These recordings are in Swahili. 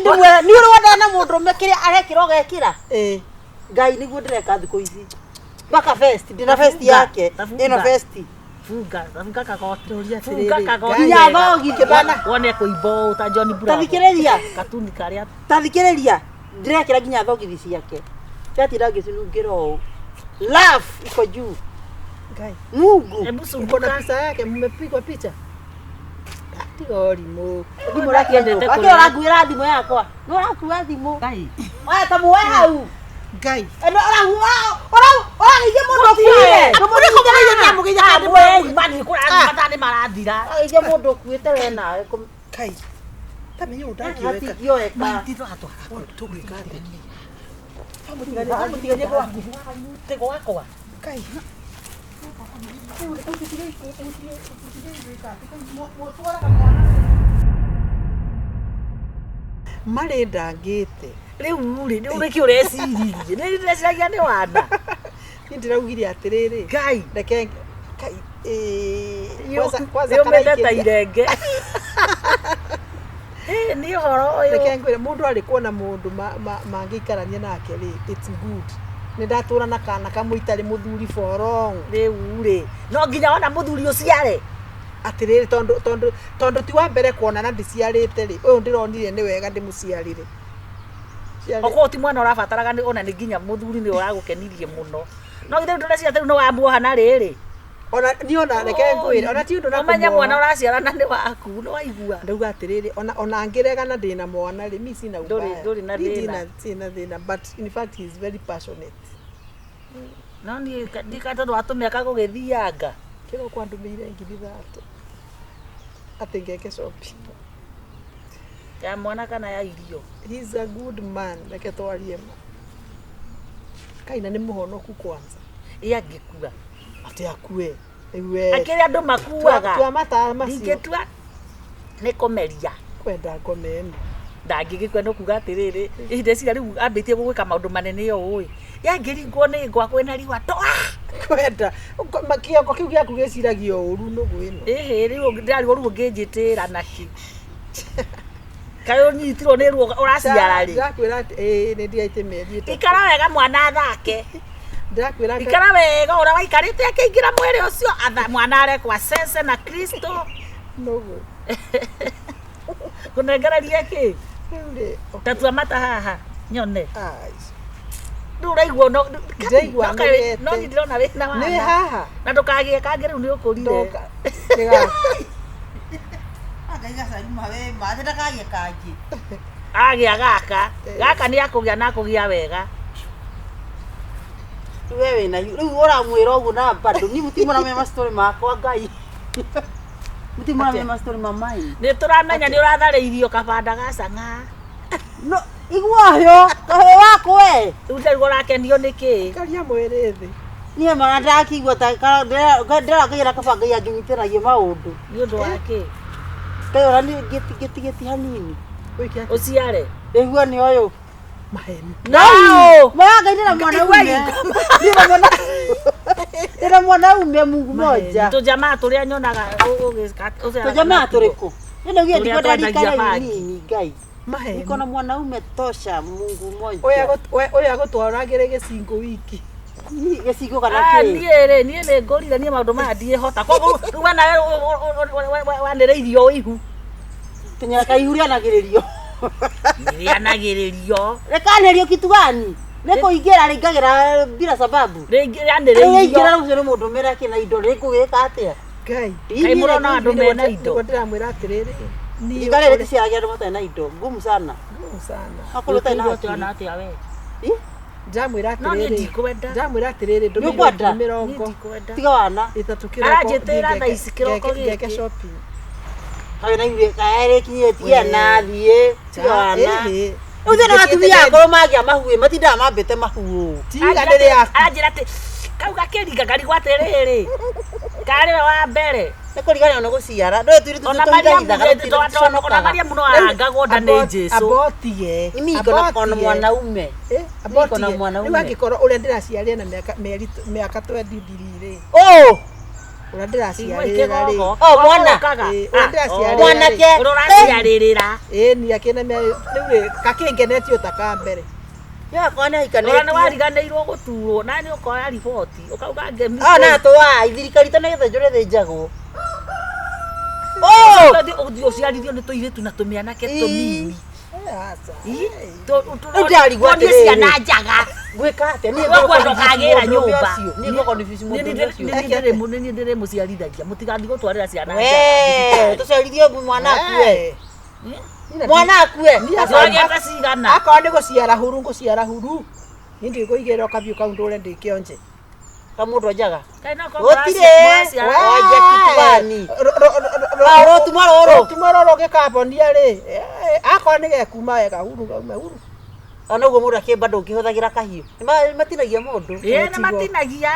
ndimwe ni uri wadana mundu mekiria arekira gekira ngai niguo ndireka thiku ici baka fest ndina fest yake ino fest funga kagotoria ya bogi kibana wone kuibo ta John Brown tathikiriria katuni karia tathikiriria ndirekira ginya thogithi ciake cyatira gicunungiro laugh iko juu ngai Mungu hebu sungona pesa yake mmepigwa picha tigori mo thimo rakiendete akira ngwira thimo yakwa no rakuwa thimo ngai tamu we hau ngai eno ora ije mundu kuire muri kugereire nyamu gija kandi we imani kurani matani marathira ije mundu kuite we nawe ngai tamenyo ndakiweka ndito hato tugwika ndeni famutiganye kwa tego wakwa ngai mari ndangite riu ri uriki ureciririe ni ndeciragia ni wanda ndiraugire atiriri ngai reke kwanza karaita irenge ni horo uyu reke ngwire mundu ari kuona mundu mangikarania nake ri it's good ni ndatura na kana kamuitari muthuri for long riu ri no nginya ona muthuri uciare atiriri tondu ti wa mbere kuona na ndiciarite ri uyu ndironire ni wega ndimuciarire oko ti mwana urabataraga ni ona ni nginya muthuri ni uragukenirie muno no githe nduracia ati no wamuohana riri ona ni ona reke ngwire ona ti undu na kumanya mwana uraciarana ni waku no waigua ndauga atiriri ona ngiregana ndina mwana ri mi sina ubaya nduri na thina but in fact he is very passionate no ni ndikatondu Atumia kagugithianga kiro kwa ndumire ngiri thatu atingeke shopping ya mwana kana ya irio he's a good man reke twarie ma kaina ni muhonoku kwanza ngikua ati akue iwe akiri andu makuaga twa mata macio ndingetua ni komeria kwenda ngomeni ndangigikwe kuga atiriri inde cia riu ambitie gwika maundu manene yo ui yangiringwo ni ngwa kwena riwa toa kwenda makiongo kiu giaku giciragio uru nugu ino riu ndari uru ngijitira naki kayo nyitirwo ni ruo uraciara ri ndakwira ni ndiaite meri ikara wega mwana thake ndakwira ikara wega ura waikarite akingira mwiri ucio mwana arekwa sense na Kristo nugu kunengeraria ki tatua mata haha nyone nduraigwo no ndaigwa no ndirona wina wana ni haha na ndukagie kangi riu ni ukurire agaiga salima we mathe ndakagie kangi agia gaka ni akugia na kugia wega wewe na riu uramwira ugu na bado ni mutimona me story makwa ngai mutimona me story mamai ni turamenya ni urathariirio kabanda gacanga no igwayo kahe wako we utarigwo rakenio niki karia mwiri thi nie mana ndakigwa ta ndera kaira kabanga ya nginyitiragie maundu ni undu wake kayo ni geti hanini uciare igwa ni oyo maheni no mwaga ndira mwana ume ndira mwana ume Mungu moja to jamaa turia nyonaga to jamaa turiku ndio ngie ndikwenda nini ngai maheni niko na mwanaume tosha Mungu moja oya agotwaragire gicingo wiki gicingo kana ki nie ngorire nie maundu maya ndiehota koguo ruga nawe waniriirio ihu tinyaka ihuria nagiririo nirianagiririo rekanerio kitu gani neko ingira ringagira bila sababu ringira rucio ni mundu mera kina indo rikugika atia ngai murona andu mena indo ndiramwira atiriri ningare rikiciaragia andu matena indo ngumu sana akulu tena twana atia we ndamwira atiriri ndu mirongo tiga wana itatukira arajitira tha isikiroko gike shopping hawe na iwe kaere kinyetia na thie tiwana uze na Atumia akoro magia mahuwe matinda mambete mahuo tiga ndiri ya ajira ati kauga keringa gari gwaterere kare wa mbere niko rigana no guciara ndo turi tutunda ona maria muno arangagwo nda ni Jesu abotie imi iko na mwanaume abotie ni wangikoro ule ndiraciaria na miaka 20 ndirire Urandira ciarira ri. Mwana. Urandira ciarira. Mwanake. Ururaciarira. Ni akina me riu kakingenetio takambere. Ya kwana ikane. Ora ni wariganirwo guturwo na ni ukoya riboti ukauga ngemi. Na to wa thirikari to negetha njore thĩnjagwo. Uthio ciarithio ni tuiretu na tumianake tunini. Ndarigwo atĩrĩrĩ ciana njaga gwĩka atĩa niĩ ngwenda kagĩra nyũmba niĩ ngoko ni bici mũndũ ũcio nĩ ndĩrĩ mũciarithagia mũtigathi gũtwarĩra ciana njaga tũciarithie mwana akue mwana akue agenda cigana akao nĩ gũciara huru nĩ ndĩkũigĩra ũkabiũ kau ndũre ndĩkĩonje kamũndũ njaga gũtirĩ oje kitwani tumororo gĩkabonia rĩ akao nĩ gekuma wega huru ona ugo mũndũ akĩmba ndũngĩhũthagĩra kahiũ matinagia mũndũ nĩ matinagia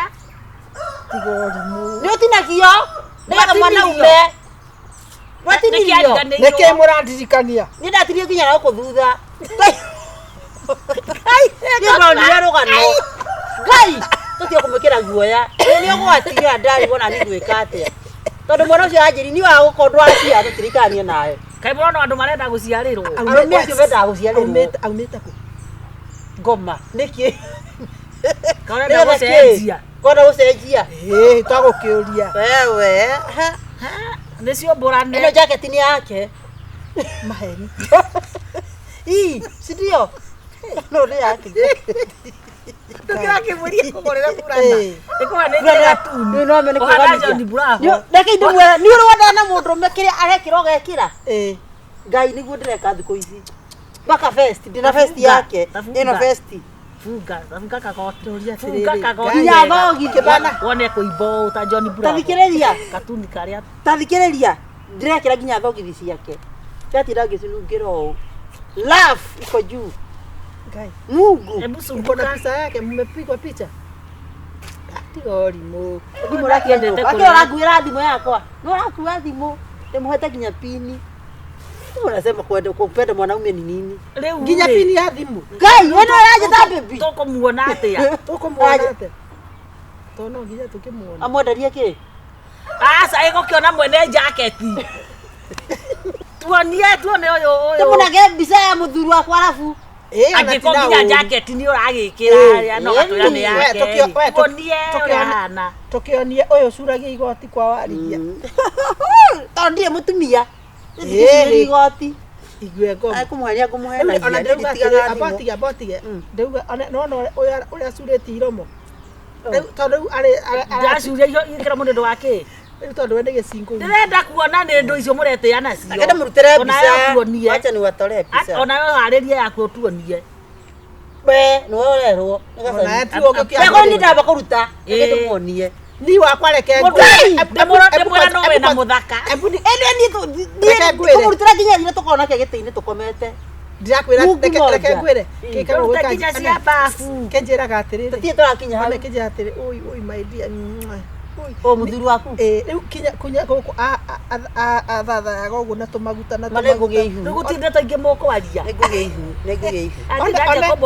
nĩ ũtinagio nĩgetha mwana ume watinirio nĩkĩ mũrandirikania nĩ ndatirio nginya na gũkũ thutha nĩ maonire rũgano ngai tũtige kũmwĩkĩra guoya nĩ ũgwatigia ndarigwo na niĩ gwĩka atĩa tondũ mwana ũcio anjĩri nĩ wa gũkondwo acia tũtirikanie nawe kaĩ mũrona andũ marenda gũciarĩrwo arũme acio mendaga gũciarĩrwo aumĩte kũ ngoma nĩkĩ kaũrenda gũcenjia kwenda gũcenjia twagũkĩũria wewe nĩcio mbũrane ĩno jacket nĩ yake maheni si ndio no nĩ yake tukĩrakĩmũria kũgũrĩra burana ĩkũma nĩ gatuni no mene kũhanajo ni bravo reke ndĩmwĩra nĩ ũrwenda na mũndũrũme kĩrĩa arekĩra ũgekĩra ngai nĩguo ndĩreka thikũ ici mpaka vest ndina vest yake ĩno vest funga kakoti nginya thogi kĩbana wone kũimbo ta John Bravo tathikĩrĩria katuni karĩa tathikĩrĩria ndĩrekĩra nginya thogithi ciake ciatinda ngĩcunungĩra ũũ laugh iko juu ngai Mungu hebu sungona pesa yake mmepigwa picha tigorimu thimũ rakiendete akĩrora nguĩra thimũ yakwa no rakua thimũ ndĩmũhete nginya pini unasema kupenda mwanaume ni nini nginya pini ya thimũ ngai ĩno ĩranjĩta baby tũkũmuona atĩa tono nginya tũkĩmuona amwenderie kĩ aca ĩgũkĩona mwene jaketi tuone ũyũ tũmũnage mbica ya mũthuri wakwa arabu angĩkorwo nginya jaketi nĩ ũragĩkĩra no gatũra nĩ yake tuonie ũrĩa hana tũkĩonie ũyũ curagia igoti kwa warigia tondũ ndirĩ mũtumia igoti igue ngoma kũmũhenia ngũmũhenagia ona ndĩuga abotige ndĩuga no ũrĩa curĩti iromo tondũ ndacuria ikĩra mũndũ wake tondũ we nĩ gĩcingo ndĩrenda kuona nĩ ndũ icio mũretĩana cio akenda mũrutĩre mbica acha niwatore mbica ona yo harĩria yaku tuonie we no ũrerwo ona nĩ ndamba kũruta ndĩmuonie ni wakwa reke ndĩmwĩra no wĩna mũthaka kũmũrutĩra nginya rĩrĩa tũkorwo nake gĩtĩ-inĩ tũkomete ndirakwĩra reke ngwĩre kĩruta nginya cia babu kĩnjĩraga atĩrĩrĩ tũtiĩ tũrakinya hau kĩnjĩra atĩrĩ oi my dear mũthuri waku rĩu kinya gũkũ athathayaga ũguo na tũmaguta na tũmaguta rĩu gũtinde taingĩ mũkwaria nĩngũgĩa ihu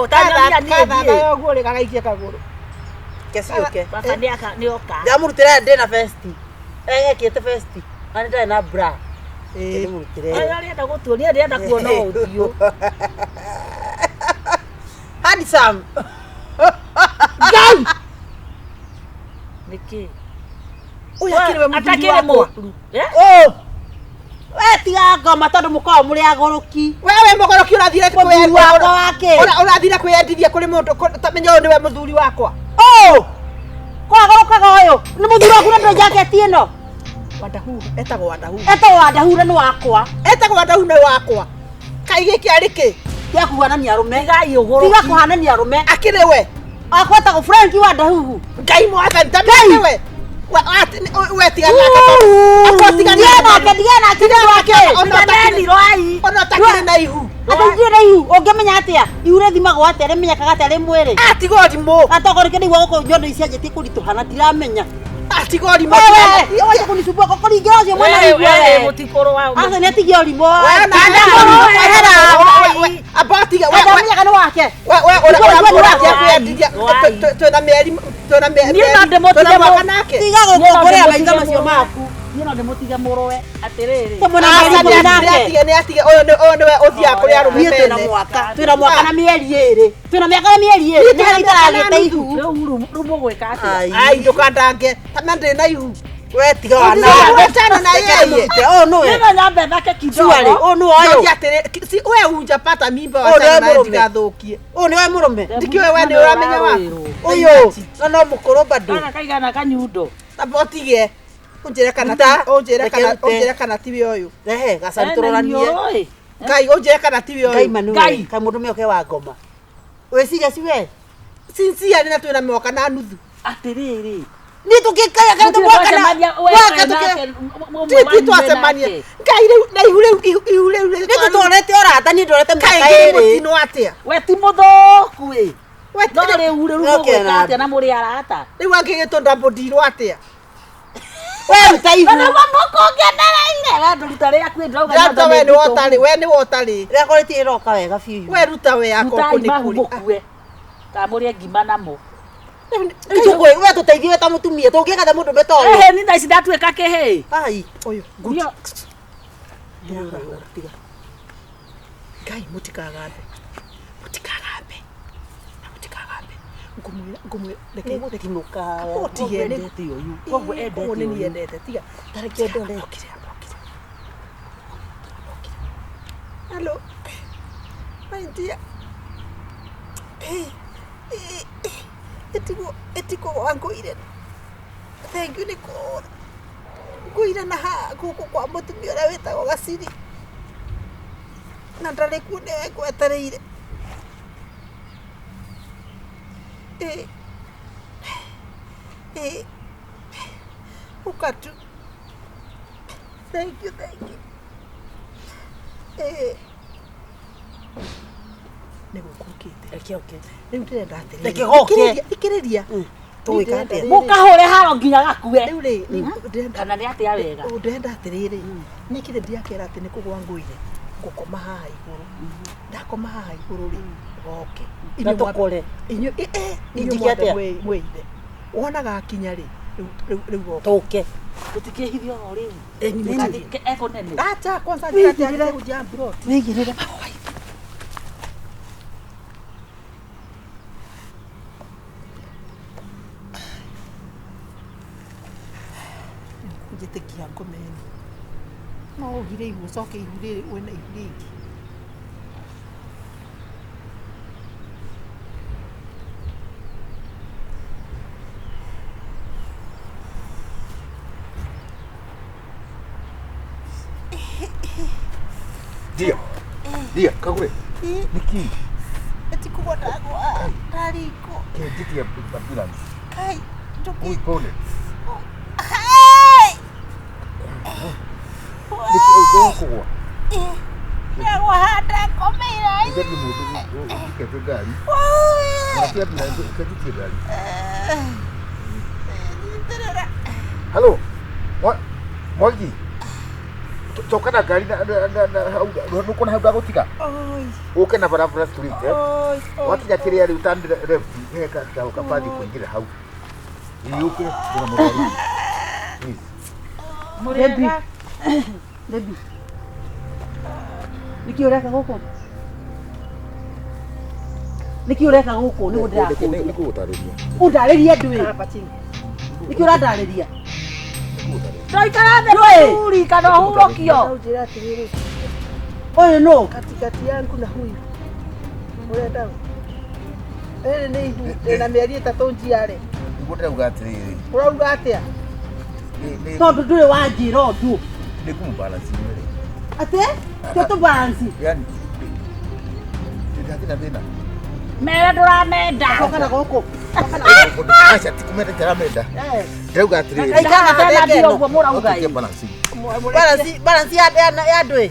kathathaga ũguo rĩ gagaikia kagũrũ kesiũke baba nĩoka ndamũrutĩra ndĩ na vesti ekĩte vesti na nĩ ndarĩ na bra arenda gũtuonia ndĩrenda kuona ũthiũ handsome ngai nĩkĩ ũyakĩrĩwe mũthuri wakwa we tiga ngoma tondũ mũkorwo mũrĩ agũrũki wewe mũgũrũki ũrathire ũrathire kwĩyendithia kũrĩ mũndũ tamenya ũyũ nĩwe mũthuri wakwa kwagũrũkaga ũyũ nĩ mũthuri waku na ndũ jaketi ĩno Wandahuhu etagwo Wandahuhu Wandahuhu nĩ wakwa etagwo Wandahuhu nĩ wakwa kai gĩkĩ arĩ kĩ gĩa kuhanania arũme tiga kũhanania arũme akĩrĩ we akwa etagwo Frank Wandahuhu ngai mwathani tamenya we wetigana na ihu atanjire ihu ũngĩmenya atĩa ihu rĩthimagwo atĩa rĩmenyekaga atĩa rĩ mwĩrĩ atigo thimũ atogorĩke nĩguo gũkũ nyondo ici anjĩtie kũritũhana ndiramenya atigo thimũ wacha kũnisumbua kũringĩra ũcio mwana wĩiguo aca nĩ atigio ũrimũ abotiga ndamenyaga nĩ wake Ũrendia twĩna mĩeri mwaka nake. Tiga gũkũngũrĩra maitho macio maku. Niĩ no ndĩmũtige mũrũwe atĩrĩrĩ. Nĩatige ũyũ nĩwe ũthiaga kũrĩ arũme Niĩ twĩna mwaka na mĩeri ĩrĩ. Twĩna mĩaka na mĩeri ĩrĩ. Nĩ harĩ itaragĩte ihu. Rĩu mũgwĩka atĩa? Ai ndũkandange. Tama ndĩ na ihu. We tiga wana. Wetana na yeye. Oh no. Nĩ nyambe thake kidogo. Suarĩ, oh no ayo. Si wewe hujapata mimba wacha na ndigathukie. Oh ni we mũrũme. Ndikiwe wewe nĩ ũramenya waku. Ũyũ no mũkũrũ bado. Kana kaigana kanyundo. Tabotige. Unjira kana tiwe ũyũ. Ehe, gacari tũroranie. Ngai unjira kana tiwe ũyũ. Ngai manuwe. Ka mũndũ ũke wa ngoma. Wĩciria si we. Sinsia nĩ twĩna mĩaka na nuthu. Atĩrĩrĩ. Ni tukikaya kana mwaka na. Titi twacemania. Ngai rĩu na ihu rĩu. Nĩ tũtwarete orata ni ndorete mwaka ĩrĩ. ĩrĩ. Mutino atĩa. We ti mũthũku ĩ. We No rĩu mũgwĩka atĩa na mũrĩ arata. Rĩu angĩgĩtũnda mbũndirwo atĩa. We ruta ihu. Na mũkũngenereire. We ndũruta rĩaku ndauga. Rata we nĩ wotari. Rekoreti iroka wega biũ. We ruta we yako kũnikũri. Ka mũrĩ ngima namo. Tukwe we tũteithie ta mũtumia tũngĩka ta mũndũ metoyo. Ehe ni thaici ndatuĩka kĩhĩ. Ai ũyũ. Tiga. Ngai mutikagambe. Ngumwĩra reke gũtikinuka. Otige nĩ ũyũ. Koguo endete ũyũ. Nĩ niendete tiga. Tareke ndore. Hello. My dear. Etiko wangu ile. Thank you niko. Kuira na guku kwa mutumia ũrĩa wĩtagwo Gaciri. Na ndarĩ kuone gwetereire. Ukatu. Thank you. Nĩgũkũkĩte. Reke oke. Rĩu ndĩrenda atĩrĩrĩ. Reke goke. Thikĩrĩria. Tũwĩka atĩa? Mũkahũre haro nginya gakue. Rĩu ndĩrenda. Kana nĩ atĩa wega. Ndĩrenda atĩrĩrĩ. Nĩ kĩrĩ ndiakera atĩ nĩ kũgwa ngũire. Ngũkoma haha igũrũ. Ndakoma haha igũrũ rĩ. Goke. Na tũkore. Injiki atĩa? Mwĩire. Wonaga akinya rĩ. Rĩu goke. Tũke. Tũtikĩhithio o rĩu. Eko nene. Acha kwanza njĩra kujambirwo. Wĩigĩrĩre. Njĩtĩkia ngomeni. No ũgire ihu ũcoke ihu rĩrĩ wĩna ihu rĩngĩ. Dia, Kagure. Niki. Etikubwa ndagwa. Ndariko. Kĩnjĩtia ambulance. Kai. Ui pole. Hai. Niki kũgwa. Ndagwa handa komera. Ndio mũndũ ũkĩte ngari. Na kia ambulance kĩnjĩtia ngari. Hello. Mwagi. Coka na ngari na nukona hau gagũtiga. Ũke na barabara street wakinya kĩrĩa rĩu turn left heka kabathi kũingĩra hau. Iyuke kuna mũrwaru. Baby. Baby. Niki ureka gũkũ? Niki ureka gũkũ nĩ gũndĩrakũndu. Nĩ kũgũtarĩria. Ũndarĩrie ndũĩ. Niki ũrandarĩria. Tũikara thĩ mũthuri kana ũhurũkio. Njĩra atĩrĩrĩ. Ũyũ no. Katikati yangu na huyu. Ũrenda. Nĩ ihu. Ndĩna mĩeri 3 njiarĩ. Nĩgũtauga atĩrĩrĩ. Ũrauga atĩa? Tondũ ndũrĩ wanjĩra ũndũ. Nĩ kũmũbalance mwĩrĩ. Atĩ? Tũtũ balance. Yani. Ndĩrathina thĩna. Mere ndũramenda. Coka na gũkũ. Acha tikumenda taramenda. Ndĩrauga atĩrĩrĩ. Aikara tena ndio ũguo mũrauga. Balance ya ndũĩ.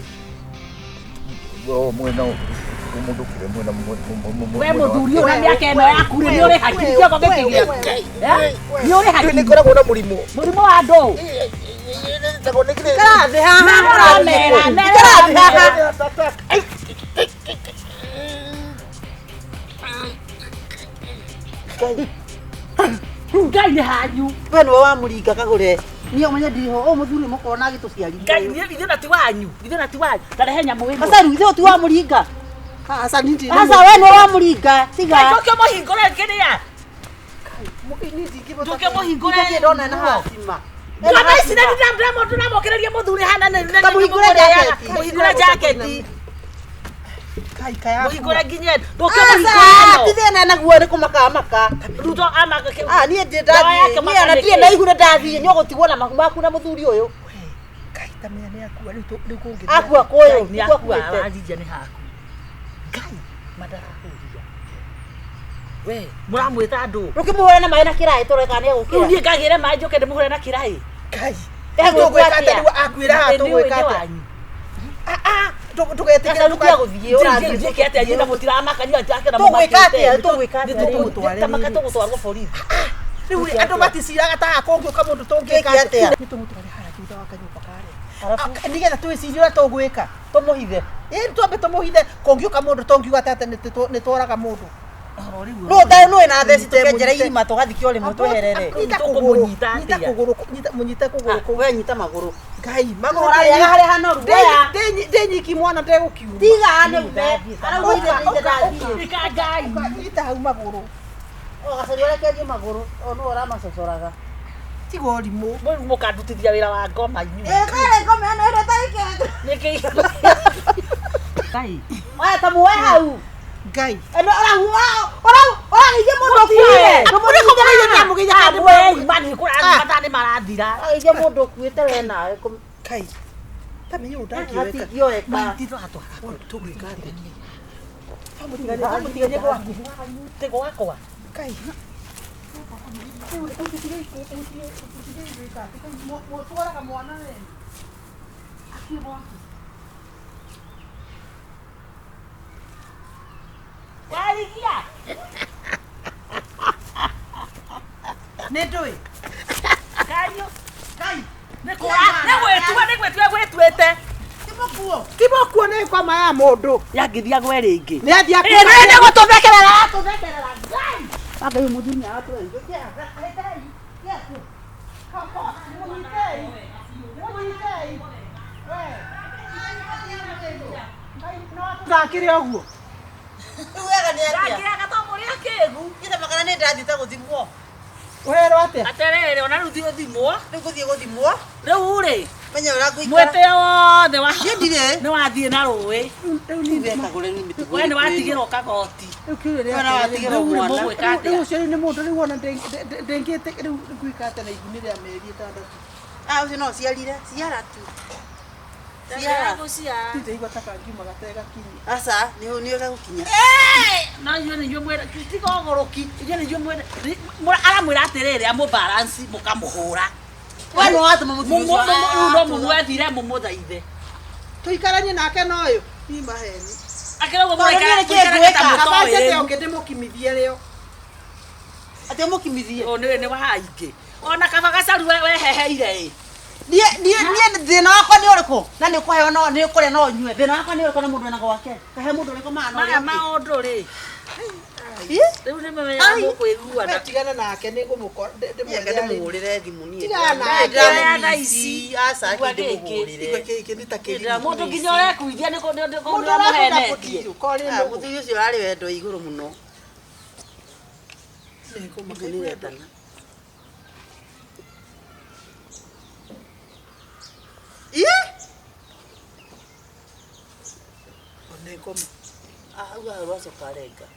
Mwena mũndũ kĩrĩ mwena We mũthuri ũyũ na mĩaka ĩno yaku rĩ nĩ ũrĩ hakiri kĩongo gĩkĩ gĩaku. Nĩ ũrĩ hakiri. Nĩkoragwo na mũrimũ. Mũrimũ wa ndũ. Karathĩ haha. Karathĩ haha. Ngai nĩ hanyu. We nĩwe wamũringa Kagũre. Niĩ ũmenye ndiriho o mũthuri mũkona agĩtũciarithia. Ngai ithuĩ na ti wanyu. Ithuĩ na ti wanyu. Tarehe nyamũ ĩno. Aca rĩu ithuĩ ti wamũringa. Aca nindi. Aca we nĩwe wamũringa. Tiga. Ngai mũhingũre kĩrĩa. Nduke mũhingũre ndona na hatima. Ngona ici nĩ ndĩramũkĩrĩria mũthuri hana nĩ mũhingũre jaketi. Mũhingũre nginya nduke mũhingũre. Tithena naguo nĩ kũmakamaka. Ruto amaka kĩu. Niĩ ndathiĩ. Niĩ ona ndirĩ na igure ndathiĩ. Nĩ ũgũtigwo na maku na mũthuri ũyũ. Ngai tamenya nĩ akua rĩu kũngĩ. Akua kũyũ. Nĩ akua warinja nĩ haku. Ngai madarahuria. We mũramwĩta andũ. Rũkĩmũhũre na maĩ na kĩraĩ tũreka nĩ egũkĩra. Rĩu niĩ ngagĩre maĩ njoke ndĩmũhũre na kĩraĩ. Ngai. Tũgwĩka atĩa rĩu akwĩra haha tũgwĩka atĩa? Tũgetĩkĩra gũthiĩ ũrathiĩ atĩa nyina mũtiramakania atĩ na tũgwĩka atĩa tũgwĩka tamaka tũgũtwarwo borithi. Rĩu andũ maticiraga ta kũngĩũka mũndũ tũngĩka atĩa? Nĩ tũmũtware harĩa thutha wa kanyũmba karĩa. Nĩgetha twĩcirie ũrĩa tũgwĩka. Tũmũhithe. Twambe tũmũhithe kũngĩũka mũndũ tũngiuga atĩ nĩ tworaga mũndũ. No ndarĩ nũĩ na theci tũkenjera irima tũgathikio rĩmwe tweherere. Nyita kũgũrũ. Nyita kũgũrũ. Mũnyite kũgũrũ. We nyita magũrũ. Ngai magũrũ ũrarĩaga harĩa hanoru. Ndĩ nyiki mwana ndegũkiuma. Tiga nĩ we. Araugire ndathiĩ. Ika Ngai. Nyita hau magũrũ. Gacari ũrekerie magũrũ. O nũũ ũramacocoraga. Tiga ũrimũ. Mũkandutithia wĩra wa ngoma inyuĩ. Kare ngoma ĩno ĩrĩa ĩtarĩ kĩndũ. Nĩkĩ. Ngai. Oya ta muoe hau. Ngai. Ũragĩithia mũndũ ũkuĩte. Matani marathira. Ũragĩithia mũndũ ũkuĩte we nawe. Ngai. Tamenya ũndũ ndangĩwĩka. Hatingĩoeka. Tũgwĩka atĩa? Mũtiganie gwaku. Tego wakwa. Ngai. Mũtwaraga mwana we. Warigia. Nĩ ndũĩ. Kanyo. Ngai. Nĩ gwĩtuĩte. Tibokuo nĩ ngoma ya mũndũ. Yangĩthia gwe rĩngĩ. Nĩ athiĩ Nĩ gũtũthekerera. Ngai. Anga uyu mũthuri nĩ aratũendia. Thakĩre ũguo. Rĩu wega nĩ atĩa? Ngakĩraga to mũrĩa kĩgu. Githe makana nĩ ndathiĩte gũthimwo. Ũrerwo atĩa? Aterere ona rĩu thiĩ thimwo. Rĩu gũthiĩ gũthimwo. Rĩu rĩ. Menya ũrĩa ngũikara. Mwete wothe wa. Ndirĩ. Nĩ wathiĩ na rũĩ. Rĩu nĩ theka kũrĩ nĩ mĩtugo. We nĩ watigĩrwo kagoti. Rĩu kiugo rĩa Wena watigĩrwo mwana. rĩu ũcio nĩ mũndũ rĩu ona ndengĩte rĩu ngũika atĩ na iguni rĩa mĩeri ĩtandatũ. Ũcio no ciarire. Ciara tu. Ndĩigua ta kangiuma gatega kinyi. Aca nĩ ũgagũkinya. No inyuĩ nĩ inyuĩ mwĩra tiga ũgũrũki. Inyuĩ nĩ inyuĩ mwĩra aramwĩra atĩrĩrĩ amũbalance mũkamũhũra. We nĩ watũma mũthuri ũcio. Rĩu no mũmwethire mũmũthaithe. Tũikaranie nake na ũyũ. Ni maheni. Akĩrauga mũikara ta Abajete mũtoĩ. ũngĩ ndĩmũkimithie rĩo. Atĩ mũkimithie. Nĩ wahaingĩ. Ona kaba gacaru weheheire ĩ. Niĩ thĩna wakwa nĩ ũrĩkũ? Na nĩ ũkũheo no nĩ ũkũrĩa no nyue. Thĩna wakwa nĩ ũrĩkũ na mũndũ wĩna gwake? Kahe mũndũ ũrĩkũ maana Maya maũndũ rĩ. Rĩu nĩ mũmenya mũkwĩiguana. Tigana nake nĩ ngũmũkora ndĩmũhũrĩre thimũ niĩ. Tigana ici. Aca ndĩmũhũrĩre. Gĩkĩ nĩ ta kĩrĩa. Mũndũ nginya ũrekuithia nĩ mũhenetie. Mũthuri ũcio ararĩ wendo igũrũ mũno. Nĩretana. Hau wacoka renga.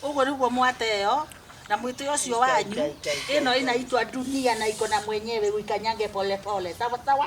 Ũguo nĩguo mwateo na mwĩtĩ ũcio wanyu ĩno ĩnaitwa dunia na iko na mwenyewe uikanyange pole pole sawa sawa.